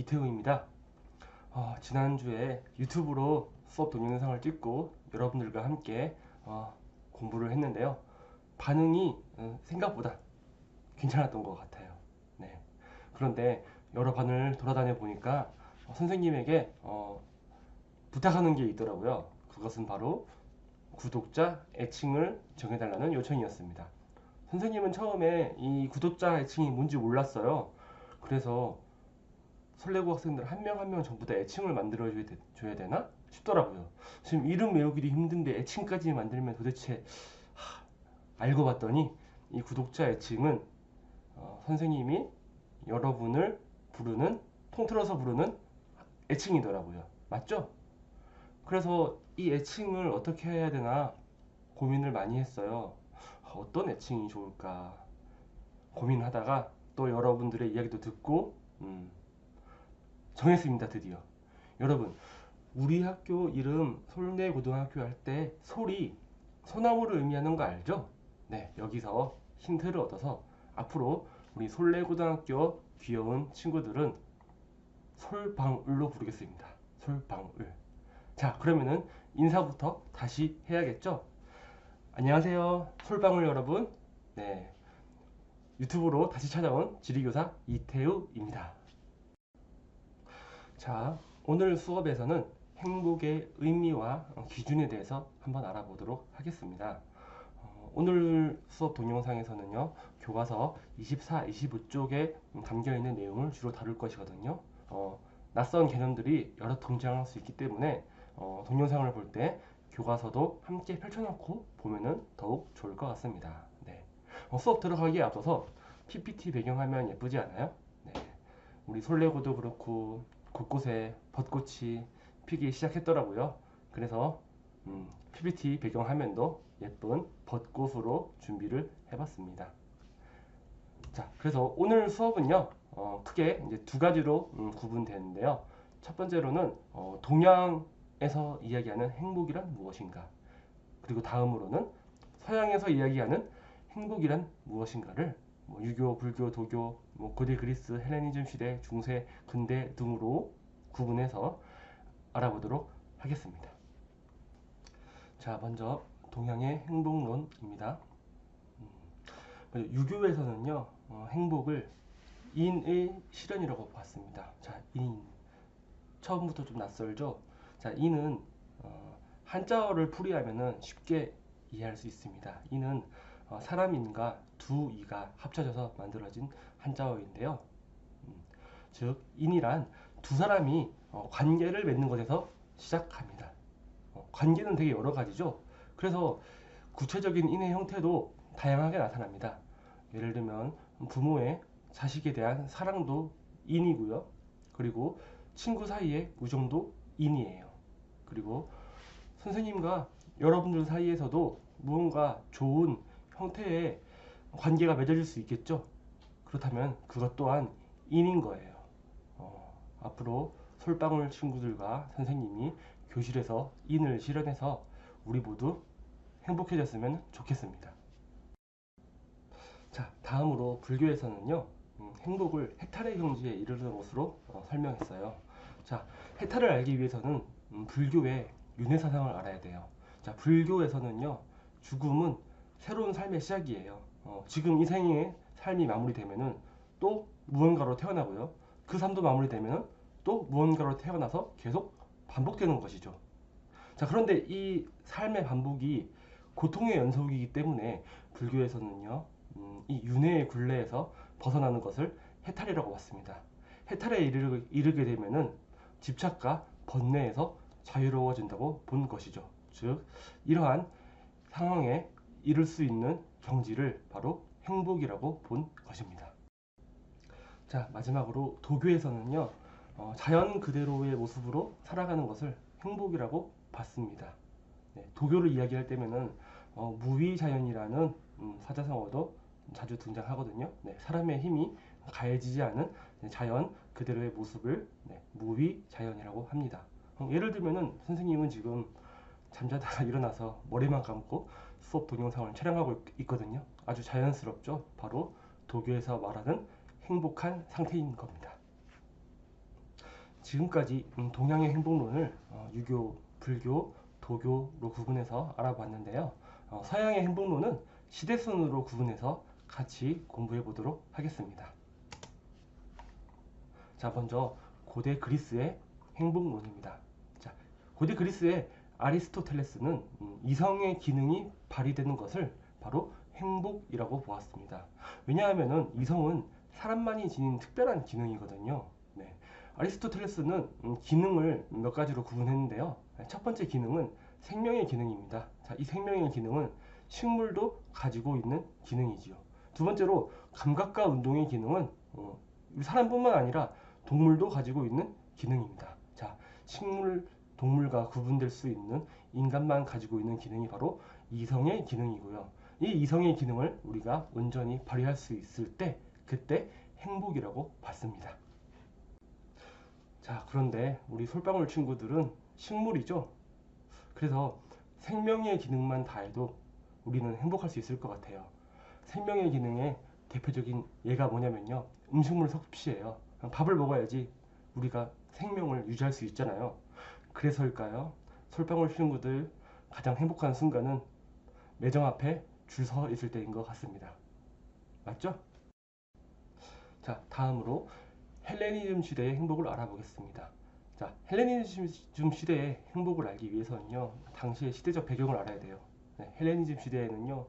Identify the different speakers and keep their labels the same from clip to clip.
Speaker 1: 이태우입니다. 지난주에 유튜브로 수업 동영상을 찍고 여러분들과 함께 공부를 했는데요. 반응이 생각보다 괜찮았던 것 같아요. 네. 그런데 여러 반을 돌아다녀 보니까 선생님에게 부탁하는 게 있더라고요. 그것은 바로 구독자 애칭을 정해달라는 요청이었습니다. 선생님은 처음에 이 구독자 애칭이 뭔지 몰랐어요. 그래서 설레고 학생들 한 명 한 명 전부 다 애칭을 만들어 줘야 되나 싶더라고요. 지금 이름 외우기도 힘든데 애칭까지 만들면 도대체 알고 봤더니 이 구독자 애칭은 선생님이 여러분을 부르는, 통틀어서 부르는 애칭이더라고요. 맞죠? 그래서 이 애칭을 어떻게 해야 되나 고민을 많이 했어요. 어떤 애칭이 좋을까 고민하다가 또 여러분들의 이야기도 듣고 정했습니다. 드디어. 여러분, 우리 학교 이름 솔내고등학교 할 때 솔이 소나무를 의미하는 거 알죠? 네, 여기서 힌트를 얻어서 앞으로 우리 솔내고등학교 귀여운 친구들은 솔방울로 부르겠습니다. 솔방울. 자, 그러면은 인사부터 다시 해야겠죠? 안녕하세요, 솔방울 여러분. 네, 유튜브로 다시 찾아온 지리교사 이태우입니다. 자, 오늘 수업에서는 행복의 의미와 기준에 대해서 한번 알아보도록 하겠습니다. 오늘 수업 동영상에서는요, 교과서 24, 25쪽에 담겨있는 내용을 주로 다룰 것이거든요. 낯선 개념들이 여러 등장할 수 있기 때문에 동영상을 볼 때 교과서도 함께 펼쳐놓고 보면은 더욱 좋을 것 같습니다. 네. 수업 들어가기에 앞서서 PPT 배경화면 예쁘지 않아요? 네. 우리 솔레고도 그렇고 곳곳에 벚꽃이 피기 시작했더라고요. 그래서 PPT 배경화면도 예쁜 벚꽃으로 준비를 해봤습니다. 자, 그래서 오늘 수업은요, 크게 이제 두 가지로 구분되는데요. 첫 번째로는 동양에서 이야기하는 행복이란 무엇인가, 그리고 다음으로는 서양에서 이야기하는 행복이란 무엇인가를 유교, 불교, 도교, 고대 그리스, 헬레니즘 시대, 중세, 근대 등으로 구분해서 알아보도록 하겠습니다. 자, 먼저 동양의 행복론입니다. 유교에서는요, 행복을 인의 실현이라고 봤습니다. 자, 인. 처음부터 좀 낯설죠? 자, 인은 한자어를 풀이하면 쉽게 이해할 수 있습니다. 인은 사람인과 두 이가 합쳐져서 만들어진 한자어인데요. 즉, 인이란 두 사람이 관계를 맺는 것에서 시작합니다. 관계는 되게 여러 가지죠. 그래서 구체적인 인의 형태도 다양하게 나타납니다. 예를 들면 부모의 자식에 대한 사랑도 인이고요. 그리고 친구 사이의 우정도 인이에요. 그리고 선생님과 여러분들 사이에서도 무언가 좋은 형태의 관계가 맺어질 수 있겠죠. 그렇다면 그것 또한 인인 거예요. 앞으로 솔방울 친구들과 선생님이 교실에서 인을 실현해서 우리 모두 행복해졌으면 좋겠습니다. 자, 다음으로 불교에서는요, 행복을 해탈의 경지에 이르는 것으로 설명했어요. 자, 해탈을 알기 위해서는 불교의 윤회사상을 알아야 돼요. 자, 불교에서는요, 죽음은 새로운 삶의 시작이에요. 지금 이 생의 삶이 마무리되면은 또 무언가로 태어나고요. 그 삶도 마무리되면은 또 무언가로 태어나서 계속 반복되는 것이죠. 자, 그런데 이 삶의 반복이 고통의 연속이기 때문에 불교에서는요, 이 윤회의 굴레에서 벗어나는 것을 해탈이라고 봤습니다. 해탈에 이르게 되면은 집착과 번뇌에서 자유로워진다고 본 것이죠. 즉, 이러한 상황에 이를 수 있는 경지를 바로 행복이라고 본 것입니다. 자, 마지막으로 도교에서는요, 자연 그대로의 모습으로 살아가는 것을 행복이라고 봤습니다. 네, 도교를 이야기할 때면은 무위자연이라는 사자성어도 자주 등장하거든요. 네, 사람의 힘이 가해지지 않은 자연 그대로의 모습을 무위자연이라고 합니다. 예를 들면은 선생님은 지금 잠자다가 일어나서 머리만 감고 수업 동영상을 촬영하고 있거든요. 아주 자연스럽죠. 바로 도교에서 말하는 행복한 상태인 겁니다. 지금까지 동양의 행복론을 유교, 불교, 도교로 구분해서 알아봤는데요. 서양의 행복론은 시대순으로 구분해서 같이 공부해 보도록 하겠습니다. 자, 먼저 고대 그리스의 행복론입니다. 자, 고대 그리스의 아리스토텔레스는 이성의 기능이 발휘되는 것을 바로 행복이라고 보았습니다. 왜냐하면 이성은 사람만이 지닌 특별한 기능이거든요. 네. 아리스토텔레스는 기능을 몇 가지로 구분했는데요. 첫 번째 기능은 생명의 기능입니다. 자, 이 생명의 기능은 식물도 가지고 있는 기능이지요. 두 번째로 감각과 운동의 기능은 사람뿐만 아니라 동물도 가지고 있는 기능입니다. 자, 식물, 동물과 구분될 수 있는 인간만 가지고 있는 기능이 바로 이성의 기능이고요. 이 이성의 기능을 우리가 온전히 발휘할 수 있을 때 그때 행복이라고 봤습니다. 자, 그런데 우리 솔방울 친구들은 식물이죠. 그래서 생명의 기능만 다해도 우리는 행복할 수 있을 것 같아요. 생명의 기능의 대표적인 예가 뭐냐면요, 음식물 섭취예요. 밥을 먹어야지 우리가 생명을 유지할 수 있잖아요. 그래서일까요? 솔방울 친구들 가장 행복한 순간은 매점 앞에 줄 서 있을 때인 것 같습니다. 맞죠? 자, 다음으로 헬레니즘 시대의 행복을 알아보겠습니다. 자, 헬레니즘 시대의 행복을 알기 위해서는요, 당시의 시대적 배경을 알아야 돼요. 네, 헬레니즘 시대에는요,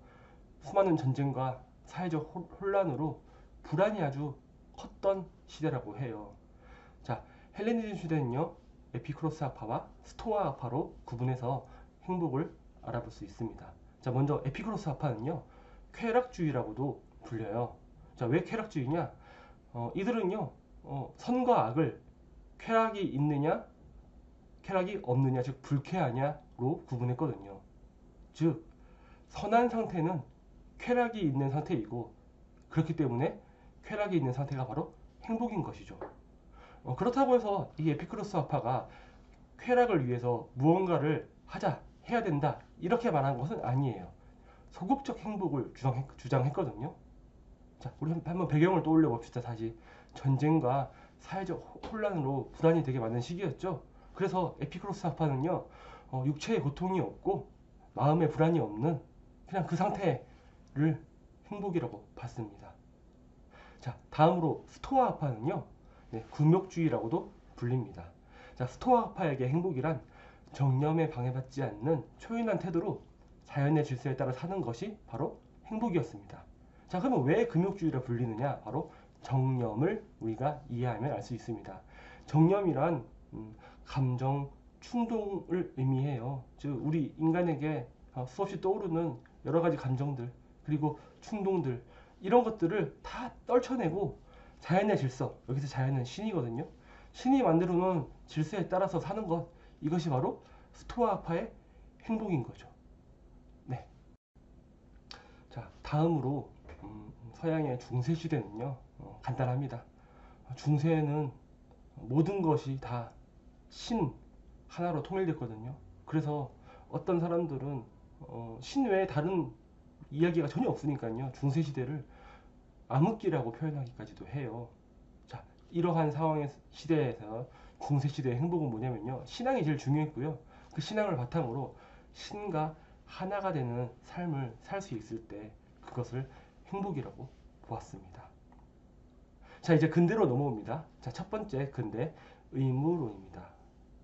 Speaker 1: 수많은 전쟁과 사회적 혼란으로 불안이 아주 컸던 시대라고 해요. 자, 헬레니즘 시대는요, 에피쿠로스 학파와 스토아 학파로 구분해서 행복을 알아볼 수 있습니다. 자, 먼저 에피쿠로스 학파는요, 쾌락주의라고도 불려요. 자, 왜 쾌락주의냐? 이들은요, 선과 악을 쾌락이 있느냐, 쾌락이 없느냐, 즉 불쾌하냐로 구분했거든요. 즉, 선한 상태는 쾌락이 있는 상태이고, 그렇기 때문에 쾌락이 있는 상태가 바로 행복인 것이죠. 그렇다고 해서 이 에피쿠로스 학파가 쾌락을 위해서 무언가를 하자, 해야 된다, 이렇게 말한 것은 아니에요. 소극적 행복을 주장했거든요. 자, 우리 한번 배경을 떠올려 봅시다. 다시 전쟁과 사회적 혼란으로 불안이 되게 많은 시기였죠. 그래서 에피쿠로스 학파는요, 육체의 고통이 없고 마음의 불안이 없는 그냥 그 상태를 행복이라고 봤습니다. 자, 다음으로 스토아 학파는요, 네, 굴욕주의라고도 불립니다. 자, 스토아 학파에게 행복이란 정념에 방해받지 않는 초인한 태도로 자연의 질서에 따라 사는 것이 바로 행복이었습니다. 자, 그러면 왜 금욕주의라 불리느냐? 바로 정념을 우리가 이해하면 알 수 있습니다. 정념이란 감정, 충동을 의미해요. 즉 우리 인간에게 수없이 떠오르는 여러 가지 감정들, 그리고 충동들, 이런 것들을 다 떨쳐내고 자연의 질서, 여기서 자연은 신이거든요. 신이 만들어 놓은 질서에 따라서 사는 것, 이것이 바로 스토아 학파의 행복인 거죠. 네. 자, 다음으로 서양의 중세 시대는요, 간단합니다. 중세에는 모든 것이 다 신 하나로 통일됐거든요. 그래서 어떤 사람들은 신 외에 다른 이야기가 전혀 없으니까요, 중세 시대를 암흑기라고 표현하기까지도 해요. 자, 이러한 상황의 시대에서 중세 시대의 행복은 뭐냐면요, 신앙이 제일 중요했고요. 그 신앙을 바탕으로 신과 하나가 되는 삶을 살 수 있을 때 그것을 행복이라고 보았습니다. 자, 이제 근대로 넘어옵니다. 자, 첫 번째 근대, 의무론입니다.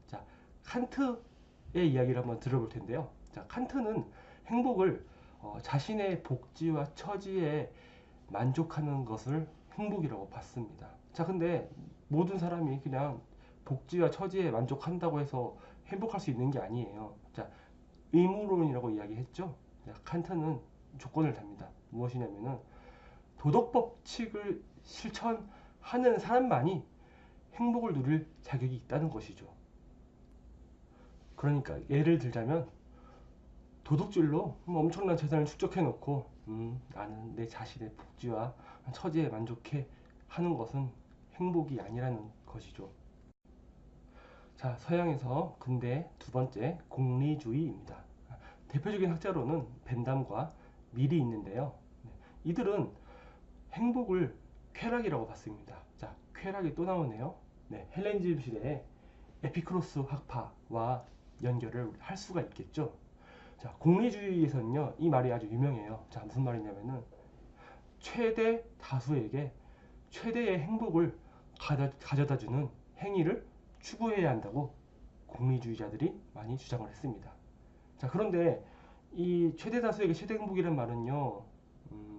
Speaker 1: 자, 칸트의 이야기를 한번 들어볼 텐데요. 자, 칸트는 행복을 자신의 복지와 처지에 만족하는 것을 행복이라고 봤습니다. 자, 근데 모든 사람이 그냥 복지와 처지에 만족한다고 해서 행복할 수 있는 게 아니에요. 자, 의무론이라고 이야기했죠. 자, 칸트는 조건을 답니다. 무엇이냐면은 도덕 법칙을 실천하는 사람만이 행복을 누릴 자격이 있다는 것이죠. 그러니까 예를 들자면 도둑질로 엄청난 재산을 축적해 놓고 나는 내 자신의 복지와 처지에 만족해 하는 것은 행복이 아니라는 것이죠. 자, 서양에서 근대 두 번째, 공리주의입니다. 대표적인 학자로는 벤담과 밀이 있는데요. 이들은 행복을 쾌락이라고 봤습니다. 자, 쾌락이 또 나오네요. 네, 헬렌즘 시대의 에피크로스 학파와 연결을 할 수가 있겠죠. 자, 공리주의에서는요, 이 말이 아주 유명해요. 자, 무슨 말이냐면은 최대 다수에게 최대의 행복을 가져다주는 행위를 추구해야 한다고 공리주의자들이 많이 주장을 했습니다. 자, 그런데 이 최대 다수에게 최대 행복이란 말은요,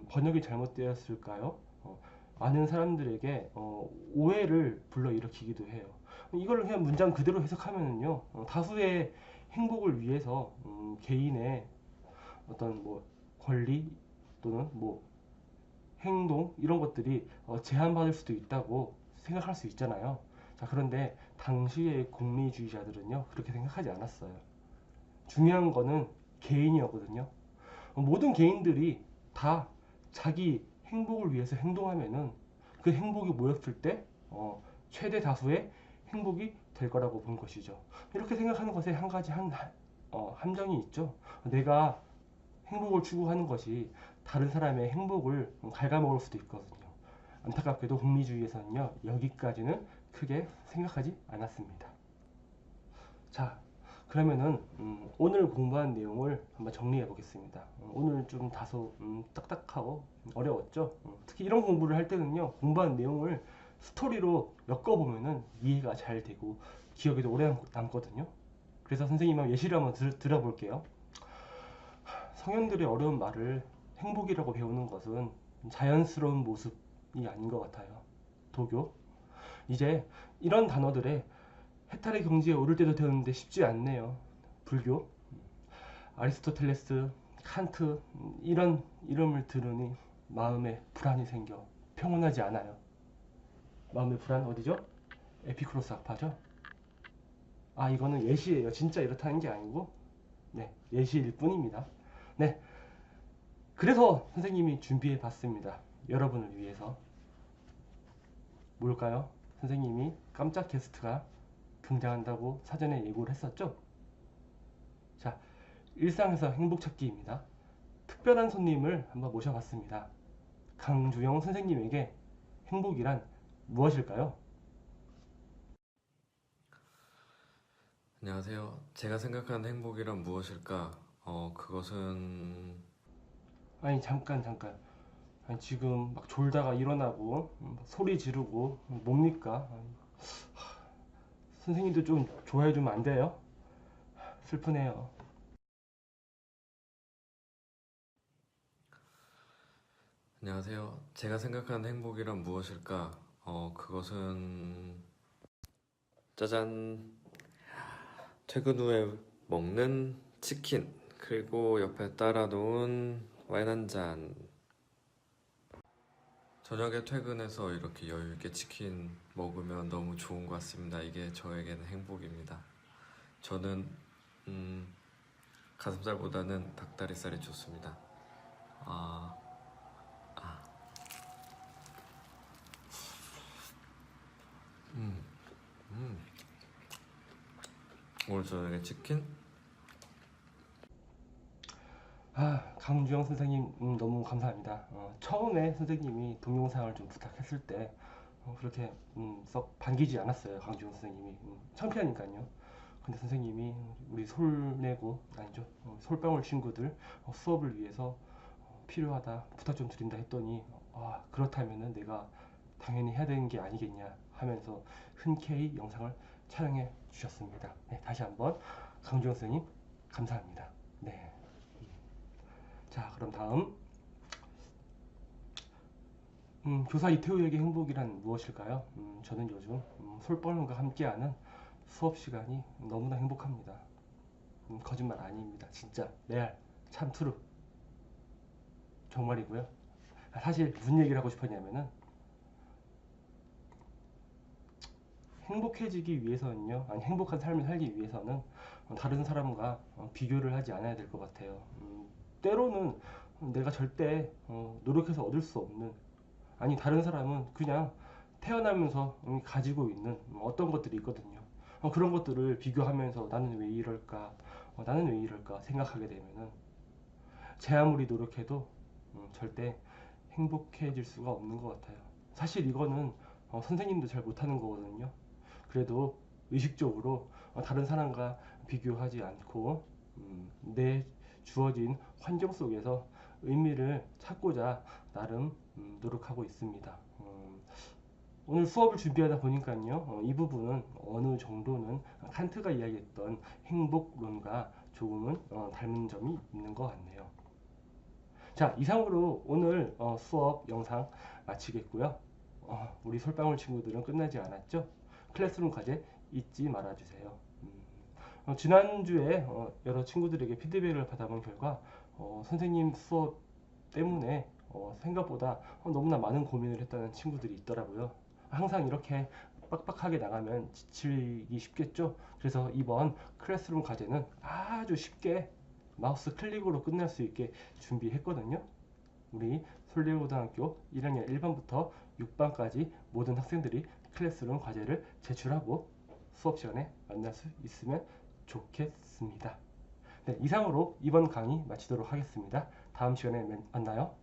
Speaker 1: 번역이 잘못되었을까요? 많은 사람들에게 오해를 불러일으키기도 해요. 이걸 그냥 문장 그대로 해석하면은요, 다수의 행복을 위해서 개인의 어떤 뭐 권리 또는 뭐 행동 이런 것들이 제한받을 수도 있다고 생각할 수 있잖아요. 자, 그런데 당시의 공리주의자들은요, 그렇게 생각하지 않았어요. 중요한 거는 개인이었거든요. 모든 개인들이 다 자기 행복을 위해서 행동하면은 그 행복이 모였을 때 최대 다수의 행복이 될 거라고 본 것이죠. 이렇게 생각하는 것에 한 가지 함정이 있죠. 내가 행복을 추구하는 것이 다른 사람의 행복을 갉아먹을 수도 있거든요. 안타깝게도 공리주의에서는요, 여기까지는 크게 생각하지 않았습니다. 자, 그러면은 오늘 공부한 내용을 한번 정리해 보겠습니다. 오늘 좀 다소 딱딱하고 어려웠죠. 특히 이런 공부를 할 때는요, 공부한 내용을 스토리로 엮어보면은 이해가 잘 되고 기억에도 오래 남거든요. 그래서 선생님 예시를 한번 들어볼게요. 성현들의 어려운 말을 행복이라고 배우는 것은 자연스러운 모습이 아닌 것 같아요. 도교. 이제 이런 단어들의 해탈의 경지에 오를 때도 되었는데 쉽지 않네요. 불교. 아리스토텔레스, 칸트 이런 이름을 들으니 마음에 불안이 생겨 평온하지 않아요. 마음의 불안 어디죠? 에피크로스 학파죠. 아, 이거는 예시예요. 진짜 이렇다는 게 아니고 네, 예시일 뿐입니다. 네, 그래서 선생님이 준비해 봤습니다. 여러분을 위해서. 뭘까요? 선생님이 깜짝 게스트가 등장한다고 사전에 예고를 했었죠? 자, 일상에서 행복 찾기입니다. 특별한 손님을 한번 모셔봤습니다. 강주영 선생님에게 행복이란 무엇일까요?
Speaker 2: 안녕하세요. 제가 생각하는 행복이란 무엇일까? 그것은
Speaker 1: 아니, 잠깐. 아니, 지금 막 졸다가 일어나고 소리 지르고 뭡니까? 아니, 선생님도 좀 좋아해 주면 안 돼요? 슬프네요.
Speaker 2: 안녕하세요. 제가 생각하는 행복이란 무엇일까? 그것은 짜잔. 퇴근 후에 먹는 치킨, 그리고 옆에 따라 놓은 와인 한 잔. 저녁에 퇴근해서 이렇게 여유 있게 치킨 먹으면 너무 좋은 것 같습니다. 이게 저에게는 행복입니다. 저는 가슴살보다는 닭다리살이 좋습니다. 아, 오늘 저녁에 치킨?
Speaker 1: 아, 강주영 선생님 너무 감사합니다. 처음에 선생님이 동영상을 좀 부탁했을 때 그렇게 썩 반기지 않았어요. 강주영 선생님이 창피하니까요. 근데 선생님이 우리 솔내고 아니죠, 솔방울 친구들 수업을 위해서 필요하다 부탁 좀 드린다 했더니 그렇다면은 내가 당연히 해야 되는 게 아니겠냐 하면서 흔쾌히 영상을 촬영해 주셨습니다. 네, 다시 한번 강주영 선생님 감사합니다. 네. 자, 그럼 다음 교사 이태우에게 행복이란 무엇일까요? 저는 요즘 솔방울과 함께하는 수업 시간이 너무나 행복합니다. 거짓말 아닙니다. 진짜 레알 참트루 정말이고요. 사실 무슨 얘기를 하고 싶었냐면은 행복해지기 위해서는요, 아니 행복한 삶을 살기 위해서는 다른 사람과 비교를 하지 않아야 될 것 같아요. 때로는 내가 절대 노력해서 얻을 수 없는, 아니 다른 사람은 그냥 태어나면서 가지고 있는 어떤 것들이 있거든요. 그런 것들을 비교하면서 나는 왜 이럴까, 나는 왜 이럴까 생각하게 되면은 제 아무리 노력해도 절대 행복해질 수가 없는 것 같아요. 사실 이거는 선생님도 잘 못하는 거거든요. 그래도 의식적으로 다른 사람과 비교하지 않고 내 주어진 환경 속에서 의미를 찾고자 나름 노력하고 있습니다. 오늘 수업을 준비하다 보니까요, 이 부분은 어느 정도는 칸트가 이야기했던 행복론과 조금은 닮은 점이 있는 것 같네요. 자, 이상으로 오늘 수업 영상 마치겠고요. 우리 솔방울 친구들은 끝나지 않았죠? 클래스룸 과제 잊지 말아주세요. 지난주에 여러 친구들에게 피드백을 받아본 결과 선생님 수업 때문에 생각보다 너무나 많은 고민을 했다는 친구들이 있더라고요. 항상 이렇게 빡빡하게 나가면 지치기 쉽겠죠? 그래서 이번 클래스룸 과제는 아주 쉽게 마우스 클릭으로 끝날 수 있게 준비했거든요. 우리 솔레고등학교 1학년 1반부터 6반까지 모든 학생들이 클래스룸 과제를 제출하고 수업 시간에 만날 수 있으면 좋겠습니다. 네, 이상으로 이번 강의 마치도록 하겠습니다. 다음 시간에 만나요.